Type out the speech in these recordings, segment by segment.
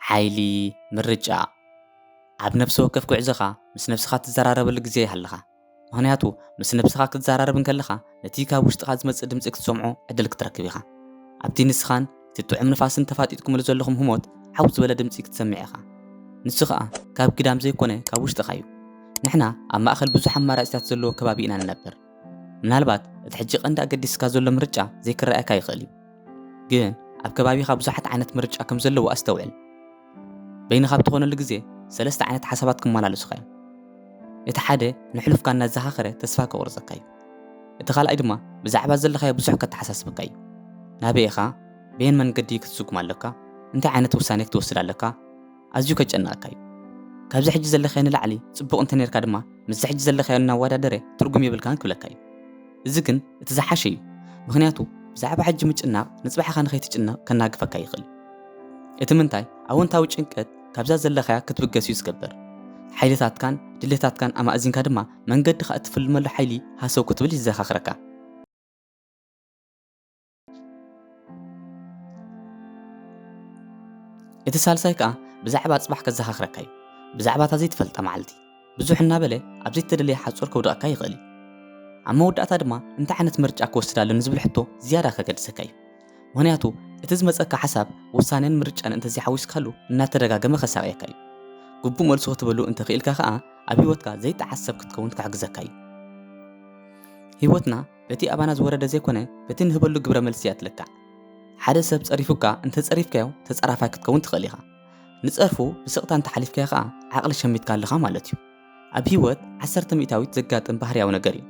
ሓይሊ ምርጫ ኣብ ነፍሲ ወከፍ ጉዕዞኻ ምስ ነፍስኻ ትዘራረበሉ ግዜ ይሃለኻ። ምክንያቱ ምስ ነፍስኻ ክትዘራረብ ከለኻ ነቲ ካብ ውሽጥኻ ዝመጽእ ድምጺ ክትሰምዖ ዕድል ክትረክብ ኢኻ። ኣብቲ ንስኻን እቲ ጥዑም ንፋስን ተፋጢጥኩምሉ ዘለኹም ህሞት ሓው ዝበለ ድምጺ ክትሰምዕ ኢኻ። ንሱ ከዓ ካብ ግዳም ዘይኮነ ካብ ውሽጥኻ እዩ። ንሕና ኣብ ማእኸል ብዙሕ ኣማራጭታት ዘለዎ ከባቢ ኢና ንነብር። ምናልባት እቲ ሕጂ ቀንዲ ኣገዲስካ ዘሎ ምርጫ ዘይክረአካ ይኽእል እዩ። ግን ኣብ ከባቢኻ ብዙሓት ዓይነት ምርጫ ከም ዘለዎ ኣስተውዕል። በይንኻ ብትኾነሉ ግዜ ሰለስተ ዓይነት ሓሳባት ክመላለሱኻ እዮም። እቲ ሓደ ንሕሉፍካ እናዘኻኸረ ተስፋ ከቑርፀካ እዩ። እቲ ካልኣይ ድማ ብዛዕባ ዘለኻዮ ብዙሕ ከተሓሳስበካ እዩ። ናበይ ኢኻ? በየን መንገዲ ክትስጉም ኣለካ? እንታይ ዓይነት ውሳኔ ክትወስድ ኣለካ? ኣዝዩ ከጨንቐካ እዩ። ካብዚ ሕጂ ዘለኻዮ ንላዕሊ ጽቡቕ እንተ ነርካ ድማ ምስ ሕጂ ዘለኻዮ እናወዳደረ ትርጉም የብልካን ክብለካ እዩ። እዚ ግን እቲ ዝሓሸ እዩ። ምክንያቱ ብዛዕባ ሕጂ ምጭናቕ ንጽባሕኻ ንኸይትጭነቕ ከናግፈካ ይኽእል። እቲ ምንታይ ኣወንታዊ ጭንቀት ካብዛ ዘለኻያ ክትብገስ እዩ ዝገብር። ሓይልታትካን ድሌታትካን ኣማእዚንካ ድማ መንገድኻ እትፍልመሉ ሓይሊ ሃሰው ክትብል ይዘኻኽረካ። እቲ ሳልሳይ ከዓ ብዛዕባ ጽባሕ ከዘኻኽረካ እዩ። ብዛዕባ እታ ዘይትፈልጣ መዓልቲ ብዙሕ እናበለ ኣብ ዘይተደለየ ሓጹር ከውድቐካ ይኽእል እዩ። ኣብ መወዳእታ ድማ እንታይ ዓይነት ምርጫ ክወስድ ኣሎ ንዝብል ሕቶ ዝያዳ ከገድሰካ እዩ። ምክንያቱ እቲ ዝመፀካ ሓሳብ ውሳኔን ምርጫን እንተዘይሓዊስካሉ እናተደጋገመ ከሳቅየካ እዩ። ግቡእ መልሶ ክትበሉ እንተኽኢልካ ከዓ ኣብ ሂወትካ ዘይተዓሰብ ክትከውን ክሕግዘካ እዩ። ሂወትና በቲ ኣባና ዝወረደ ዘይኮነ በቲ ንህበሉ ግብረ መልሲ እያ ትልካዕ። ሓደ ሰብ ፀሪፉካ እንተፀሪፍካዮ ተፀራፋይ ክትከውን ትኽእል ኢኻ። ንፀርፉ ብስቕታ እንተሓሊፍካዮ ከዓ ዓቕሊ ሸሚትካ ኣለኻ ማለት እዩ። ኣብ ሂወት 10 ሚእታዊት ዘጋጥም ባህርያዊ ነገር እዩ።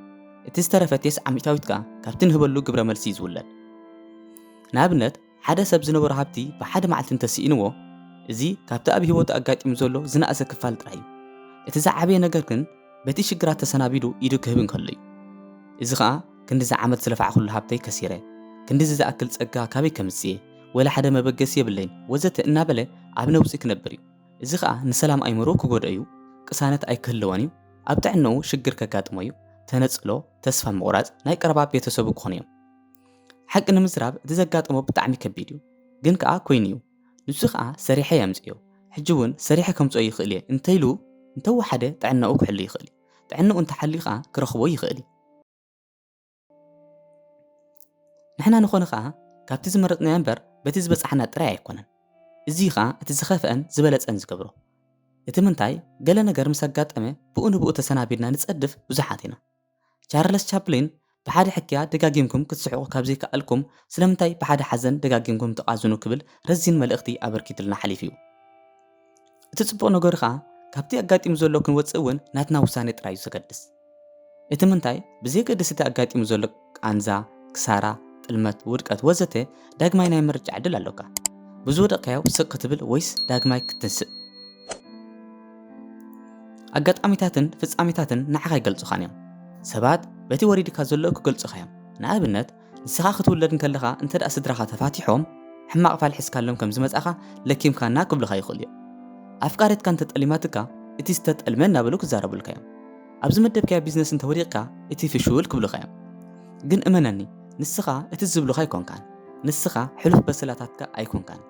እቲ ዝተረፈ 90 ሚእታዊት ከዓ ካብቲ ንህበሉ ግብረ መልሲ ይዝውለድ። ንኣብነት ሓደ ሰብ ዝነበሮ ሃብቲ ብሓደ መዓልቲ እንተሲኢንዎ እዚ ካብቲ ኣብ ሂወቱ ኣጋጢሙ ዘሎ ዝነኣሰ ክፋል ጥራይ እዩ። እቲ ዝዓበየ ነገር ግን በቲ ሽግራት ተሰናቢዱ ኢዱ ክህብ እንከሎ እዩ። እዚ ከዓ ክንዲዚ ዓመት ዝለፋዕኹሉ ሃብተይ ከሲረ፣ ክንዲዚ ዝኣክል ፀጋ ካበይ ከምፅየ፣ ወላ ሓደ መበገሲ የብለይን ወዘተ እናበለ ኣብ ነውፂ ክነብር እዩ። እዚ ከዓ ንሰላም ኣይምሮ ክጎድኦ እዩ፣ ቅሳነት ኣይክህልወን እዩ፣ ኣብ ጥዕንኡ ሽግር ከጋጥሞ እዩ፣ ተነፅሎ፣ ተስፋ ምቑራፅ፣ ናይ ቀረባ ቤተሰቡ ክኾኑ እዮም። ሓቂ ንምዝራብ እቲ ዘጋጥሞ ብጣዕሚ ከቢድ እዩ፣ ግን ከዓ ኮይኑ እዩ። ንሱ ከዓ ሰሪሐ የምፅዮ፣ ሕጂ እውን ሰሪሐ ከምፅኦ ይኽእል እየ እንተይሉ እንተወሓደ ጥዕንኡ ክሕሉ ይኽእል እዩ። ጥዕንኡ እንተሓልዩ ከዓ ክረኽቦ ይኽእል እዩ። ንሕና ንኾነ ከዓ ካብቲ ዝመረጥናዮ እምበር በቲ ዝበፅሓና ጥራይ ኣይኮነን። እዚ ከዓ እቲ ዝኸፍአን ዝበለፀን ዝገብሮ። እቲ ምንታይ ገለ ነገር ምስ ኣጋጠመ ብኡ ንብኡ ተሰናቢድና ንፀድፍ ብዙሓት ኢና። ቻርለስ ቻፕሊን ብሓደ ሕክያ ደጋጊምኩም ክትስሕቁ ካብ ዘይከኣልኩም ስለምንታይ ብሓደ ሓዘን ደጋጊምኩም ተቃዝኑ ክብል ረዚን መልእኽቲ ኣበርኪቱልና ሓሊፉ እዩ። እቲ ጽቡቕ ነገሩ ከዓ ካብቲ ኣጋጢሙ ዘሎ ክንወፅእ እውን ናትና ውሳኔ ጥራይ እዩ ዘገድስ። እቲ ምንታይ ብዘይገድስ እቲ ኣጋጢሙ ዘሎ ቃንዛ፣ ክሳራ፣ ጥልመት፣ ውድቀት ወዘተ ዳግማይ ናይ ምርጫ ዕድል ኣለካ። ብዝወደቕካዮ ስቕ ክትብል ወይስ ዳግማይ ክትንስእ። ኣጋጣሚታትን ፍጻሜታትን ንዓኻ ይገልጹኻን እዮም። ሰባት በቲ ወሪድካ ዘሎ ክገልጹኻ እዮም። ንኣብነት ንስኻ ክትውለድ ከለኻ እንተደኣ ስድራኻ ተፋቲሖም ሕማቕ ፋል ሒዝካሎም ከም ዝመጻኻ ለኪምካና ክብልኻ ይኽእል እዮም። ኣፍቃሪትካ እንተጠሊማትካ እቲ ዝተጠልመ እናበሉ ክዛረቡልካ እዮም። ኣብዚ መደብካዮ ቢዝነስ እንተወዲቕካ እቲ ፍሹል ክብልኻ እዮም። ግን እመነኒ ንስኻ እቲ ዝብሉኻ ኣይኮንካን። ንስኻ ሕሉፍ በስላታትካ ኣይኮንካን።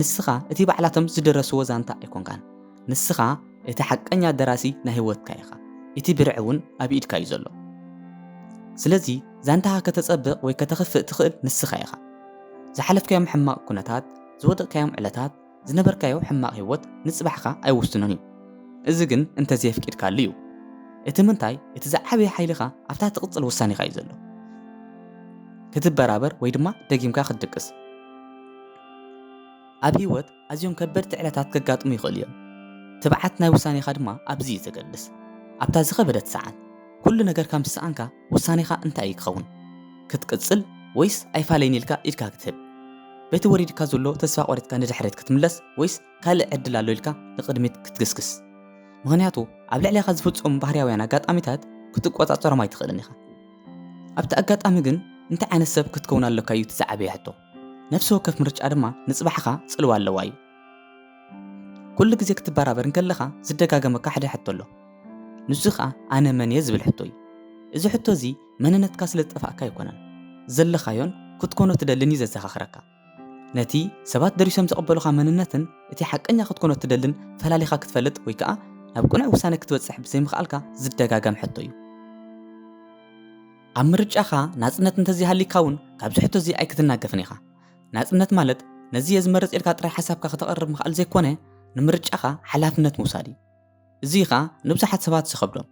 ንስኻ እቲ ባዕላቶም ዝደረስዎ ዛንታ ኣይኮንካን። ንስኻ እቲ ሓቀኛ ደራሲ ናይ ህይወትካ ኢኻ። እቲ ብርዕ እውን ኣብ ኢድካ እዩ ዘሎ። ስለዚ ዛንታኻ ከተጸብቕ ወይ ከተኽፍእ ትኽእል ንስኻ ኢኻ። ዝሓለፍካዮም ሕማቕ ኩነታት፣ ዝወደቕካዮም ዕለታት፣ ዝነበርካዮ ሕማቕ ህይወት ንጽባሕኻ ኣይውስኑን እዩ። እዚ ግን እንተዘይፍቂድካሉ እዩ። እቲ ምንታይ እቲ ዝዓበየ ሓይልኻ ኣብታ ትቕጽል ውሳኔኻ እዩ ዘሎ። ክትበራበር ወይ ድማ ደጊምካ ክትድቅስ። ኣብ ህይወት ኣዝዮም ከበድቲ ዕለታት ከጋጥሙ ይኽእል እዮም። ትብዓት ናይ ውሳኔኻ ድማ ኣብዚ እዩ ዘገድስ። ኣብታ ዝኸበደት ሰዓት ኩሉ ነገር ከም ዝሰኣንካ ውሳኔኻ እንታይ ይክኸውን? ክትቅጽል ወይስ ኣይፋለይን ኢልካ ኢድካ ክትህብ? በቲ ወሪድካ ዘሎ ተስፋ ቆሪጥካ ንድሕሪት ክትምለስ ወይስ ካልእ ዕድል ኣሎ ኢልካ ንቕድሚት ክትግስግስ? ምክንያቱ ኣብ ልዕሊኻ ዝፍጸሙ ባህርያውያን ኣጋጣሚታት ክትቆጻጸሮም ኣይትኽእልን ኢኻ። ኣብቲ ኣጋጣሚ ግን እንታይ ዓይነት ሰብ ክትከውን ኣለካ እዩ ትዝዓበየ ሕቶ። ነፍሲ ወከፍ ምርጫ ድማ ንጽባሕኻ ጽልዋ ኣለዋ እዩ። ኩሉ ግዜ ክትበራበር ከለኻ ዝደጋገመካ ሓደ ሕቶ ኣሎ። ንሱ ከዓ ኣነ መን እየ ዝብል ሕቶ እዩ። እዚ ሕቶ እዚ መንነትካ ስለ ዝጠፋእካ ኣይኮነን፣ ዘለኻዮን ክትኮኖ ትደልን እዩ ዘዘኻኽረካ። ነቲ ሰባት ደሪሶም ዝቕበሉኻ መንነትን እቲ ሓቀኛ ክትኮኖ ትደልን ፈላሊኻ ክትፈልጥ ወይ ከዓ ናብ ቁኑዕ ውሳነ ክትበጽሕ ብዘይምኽኣልካ ዝደጋገም ሕቶ እዩ ኣብ ምርጫኻ ናጽነት እንተዘይሃሊካ እውን ካብዚ ሕቶ እዚ ኣይክትናገፍን ኢኻ ናጽነት ማለት ነዚ ዝመርጽ ኢልካ ጥራይ ሓሳብካ ከተቐርብ ምኽኣል ዘይኮነ ንምርጫኻ ሓላፍነት ምውሳድ እዩ እዚ ኢኻ ንብዙሓት ሰባት ዝኸብዶም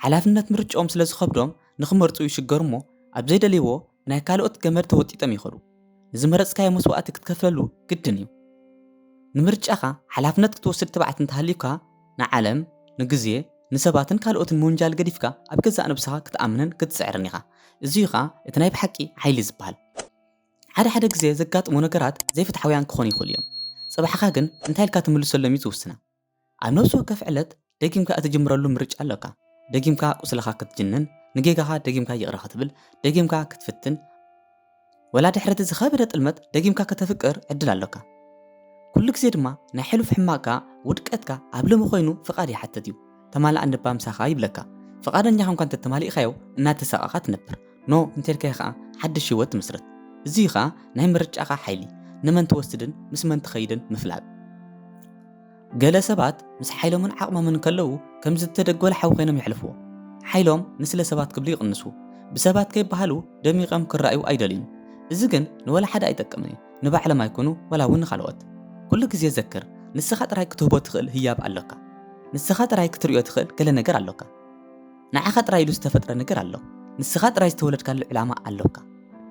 ሓላፍነት ምርጫኦም ስለ ዝኸብዶም ንኽመርፁ ይሽገሩ እሞ ኣብ ዘይደልይዎ ናይ ካልኦት ገመድ ተወጢጦም ይኸዱ ንዝመረጽካዮ መስዋዕቲ ክትከፍለሉ ግድን እዩ ንምርጫኻ ሓላፍነት ክትወስድ ትብዓት እንተሃሊካ ንዓለም ንግዜ ንሰባትን ካልኦትን ምውንጃል ገዲፍካ ኣብ ገዛእ ነብስኻ ክትኣምንን ክትስዕርን ኢኻ እዚ ኢኻ እቲ ናይ ብሓቂ ሓይሊ ዝበሃል ሓደ ግዜ ዘጋጥሙ ነገራት ዘይፍትሓውያን ክኾኑ ይኽእሉ እዮም ጽባሕኻ ግን እንታይ ኢልካ ትምልሰሎም እዩ ዝውስና ኣብ ነብሲ ወከፍ ዕለት ደጊምካ እትጅምረሉ ምርጫ ኣለካ ደጊምካ ቁስልኻ ክትጅንን ንጌጋኻ ደጊምካ ይቕረ ክትብል ደጊምካ ክትፍትን ወላ ድሕሪ ዝኸበደ ጥልመት ደጊምካ ከተፍቅር ዕድል ኣለካ ኩሉ ግዜ ድማ ናይ ሕሉፍ ሕማቅካ ውድቀትካ ኣብ ሎሚ ኮይኑ ፍቓድ ይሓትት እዩ ተማላእ እንባ ምሳኻ ይብለካ ፍቓደኛ ኾንካ እንተተማሊእኻዮ እናተሳቐኻ ትነብር ኖ እንተልካዮ ከዓ ሓድሽ ህይወት ትምስረት እዚ ኢኻ ናይ ምርጫኻ ሓይሊ ንመን ትወስድን ምስ መን ትኸይድን ምፍላጥ ገለ ሰባት ምስ ሓይሎምን ዓቕሞምን ከለዉ ከም ዝተደጎለ ሓዊ ኮይኖም ይሕልፍዎ ሓይሎም ንስለ ሰባት ክብሉ ይቕንሱ ብሰባት ከይበሃሉ ደሚቖም ክረኣዩ ኣይደልዩን እዚ ግን ንወላ ሓደ ኣይጠቅምን እዩ ንባዕሎም ኣይኮኑ ወላ እውን ንኻልኦት ኩሉ ግዜ ዘክር ንስኻ ጥራይ ክትህቦ ትኽእል ህያብ ኣለካ ንስኻ ጥራይ ክትሪኦ ትኽእል ገለ ነገር ኣለካ ንዓኻ ጥራይ ኢሉ ዝተፈጥረ ነገር ኣሎ ንስኻ ጥራይ ዝተወለድካሉ ዕላማ ኣለካ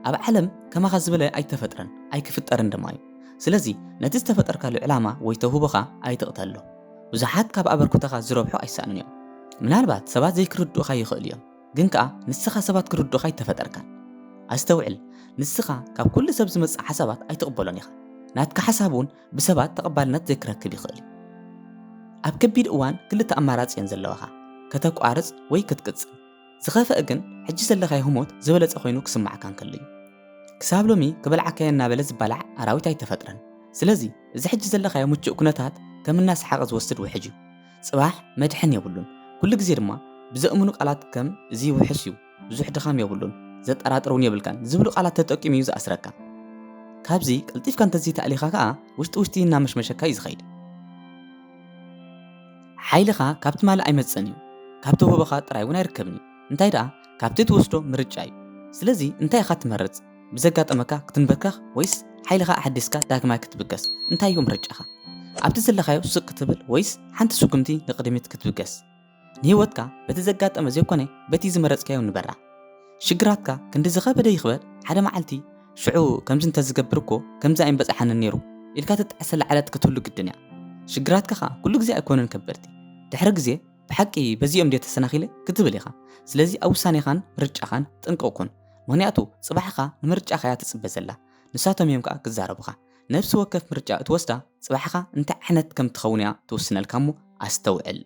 ኣብ ዓለም ከማኻ ዝበለ ኣይተፈጥረን ኣይክፍጠርን ድማ እዩ ስለዚ ነቲ ዝተፈጠርካሉ ዕላማ ወይ ተውህቦኻ ኣይትቕተሎ ብዙሓት ካብ ኣበርክቶኻ ዝረብሑ ኣይሰኣኑን እዮም ምናልባት ሰባት ዘይክርድኡኻ ይኽእል እዮም ግን ከዓ ንስኻ ሰባት ክርድኡኻ ኣይተፈጠርካን ኣስተውዕል ንስኻ ካብ ኩሉ ሰብ ዝመጽእ ሓሳባት ኣይትቕበሎን ኢኻ ናትካ ሓሳብ እውን ብሰባት ተቐባልነት ዘይክረክብ ይኽእል እዩ ኣብ ከቢድ እዋን ክልተ ኣማራፂ እየን ዘለዋኻ ከተቋርጽ ወይ ክትቅጽል ዝኸፍአ ግን ሕጂ ዘለኻዮ ህሞት ዝበለጸ ኮይኑ ክስማዓካ እንከሎ እዩ ክሳብ ሎሚ ክበልዓካዮ እናበለ ዝባላዕ ኣራዊት ኣይተፈጥረን ስለዚ እዚ ሕጂ ዘለኻዮ ምቹእ ኩነታት ከም እናሰሓቐ ዝወስድ ውሕጅ እዩ ጽባሕ መድሕን የብሉን ኩሉ ግዜ ድማ ብዘእምኑ ቃላት ከም እዚ ውሕስ እዩ ብዙሕ ድኻም የብሉን ዘጠራጥሩን የብልካን ዝብሉ ቃላት ተጠቂሙ እዩ ዝኣስረካ ካብዚ ቀልጢፍካ እንተዚ ተኣሊኻ ከዓ ውሽጢ እናመሽመሸካ እዩ ዝኸይድ ሓይልኻ ካብቲ ማለ ኣይመፅን እዩ ካብቲ ውህቦኻ ጥራይ እውን ኣይርከብን እዩ እንታይ ደኣ ካብቲ ትወስዶ ምርጫ እዩ ስለዚ እንታይ ኢኻ ትመርጽ ብዘጋጠመካ ክትንበርካኽ ወይስ ሓይልኻ ኣሓዲስካ ዳግማይ ክትብገስ እንታይ እዩ ምርጫኻ ኣብቲ ዘለኻዮ ስቕ ክትብል ወይስ ሓንቲ ስጉምቲ ንቕድሚት ክትብገስ ንህይወትካ በቲ ዘጋጠመ ዘይኮነ በቲ ዝመረጽካዮ ንበራ ሽግራትካ ክንዲ ዝኸበደ ይኽበድ ሓደ መዓልቲ ሽዑ ከምዚ እንተዝገብር እኮ ከምዚ ኣይንበፅሓንን ነይሩ ኢልካ ትጥዕሰ ላዕለት ክትህሉ ግድን እያ ሽግራትካ ኸ ኩሉ ግዜ ኣይኮነን ከበድቲ ድሕሪ ግዜ ብሓቂ በዚኦም ድ ተሰናኺለ ክትብል ኢኻ ስለዚ ኣብ ውሳኔኻን ምርጫኻን ጥንቅቕ ኩን ምክንያቱ ጽባሕኻ ንምርጫኻ እያ ትጽበ ዘላ ንሳቶም እዮም ከዓ ክዛረቡኻ ነፍሲ ወከፍ ምርጫ እትወስዳ ጽባሕኻ እንታይ ዓይነት ከም ትኸውን እያ ትውስነልካ እሞ ኣስተውዕል